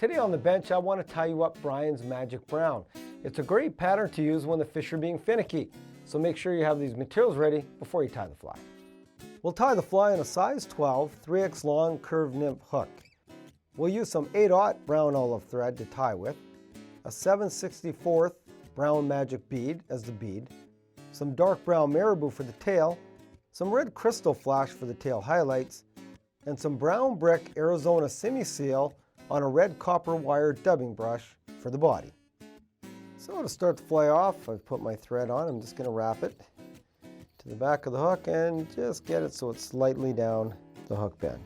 Today on the bench, I want to tie you up Brian's Magic Brown. It's a great pattern to use when the fish are being finicky, so make sure you have these materials ready before you tie the fly. We'll tie the fly on a size 12, 3x long curved nymph hook. We'll use some 8/0 brown olive thread to tie with, a 7/64 brown magic bead as the bead, some dark brown marabou for the tail, some red crystal flash for the tail highlights, and some brown brick Arizona Simi seal on a red copper wire dubbing brush for the body. So to start the fly off, I've put my thread on. I'm just going to wrap it to the back of the hook and just get it so it's slightly down the hook bend.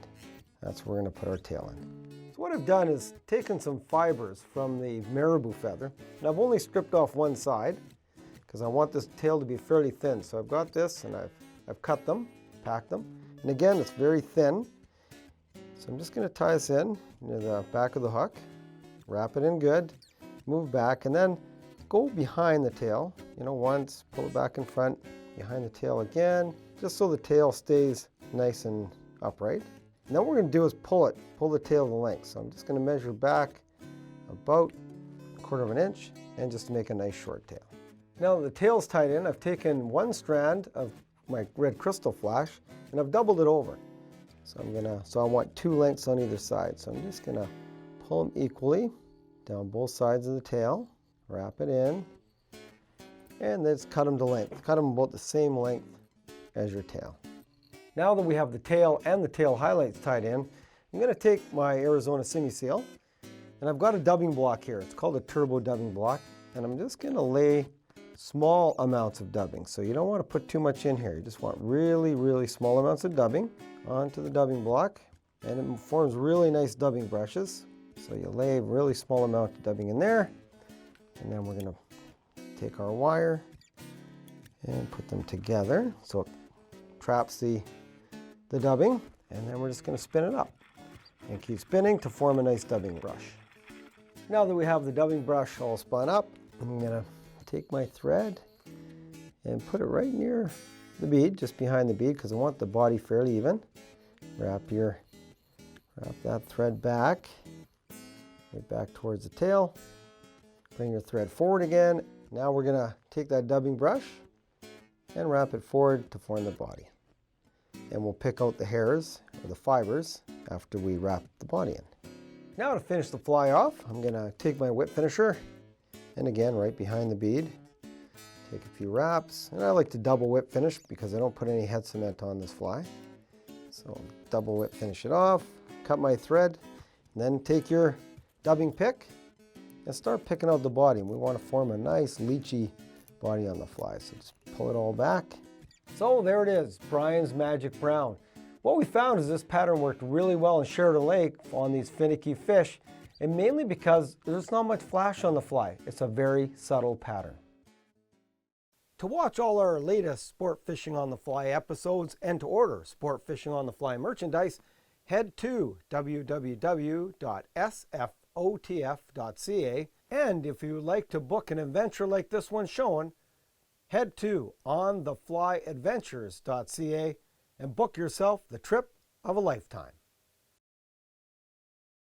That's where we're going to put our tail in. So what I've done is taken some fibers from the marabou feather, and I've only stripped off one side because I want this tail to be fairly thin. So I've got this and I've cut them, packed them, and again it's very thin. So I'm just going to tie this in near the back of the hook, wrap it in good, move back, and then go behind the tail, once, pull it back in front, behind the tail again, just so the tail stays nice and upright. And then what we're going to do is pull the tail the length. So I'm just going to measure back about 1/4 inch and just make a nice short tail. Now that the tail's tied in, I've taken one strand of my red crystal flash and I've doubled it over. So I want 2 lengths on either side. So I'm just going to pull them equally down both sides of the tail, wrap it in, and then just cut them to length. Cut them about the same length as your tail. Now that we have the tail and the tail highlights tied in, I'm going to take my Arizona Simi seal, and I've got a dubbing block here. It's called a turbo dubbing block, and I'm just going to lay small amounts of dubbing. So you don't want to put too much in here. You just want really, really small amounts of dubbing onto the dubbing block, and it forms really nice dubbing brushes. So you lay a really small amount of dubbing in there, and then we're going to take our wire and put them together so it traps the dubbing, and then we're just going to spin it up and keep spinning to form a nice dubbing brush. Now that we have the dubbing brush all spun up, I'm going to take my thread and put it right near the bead, just behind the bead, because I want the body fairly even. Wrap that thread back, right back towards the tail. Bring your thread forward again. Now we're going to take that dubbing brush and wrap it forward to form the body. And we'll pick out the hairs or the fibers after we wrap the body in. Now to finish the fly off, I'm going to take my whip finisher, and again right behind the bead, take a few wraps. And I like to double whip finish because I don't put any head cement on this fly. So double whip finish it off, cut my thread, and then take your dubbing pick and start picking out the body. And we want to form a nice leechy body on the fly. So just pull it all back. So there it is, Brian's Magic Brown. What we found is this pattern worked really well in Sheridan Lake on these finicky fish, and mainly because there's not much flash on the fly. It's a very subtle pattern. To watch all our latest Sport Fishing on the Fly episodes and to order Sport Fishing on the Fly merchandise, head to www.sfotf.ca. And if you would like to book an adventure like this one showing, head to ontheflyadventures.ca and book yourself the trip of a lifetime.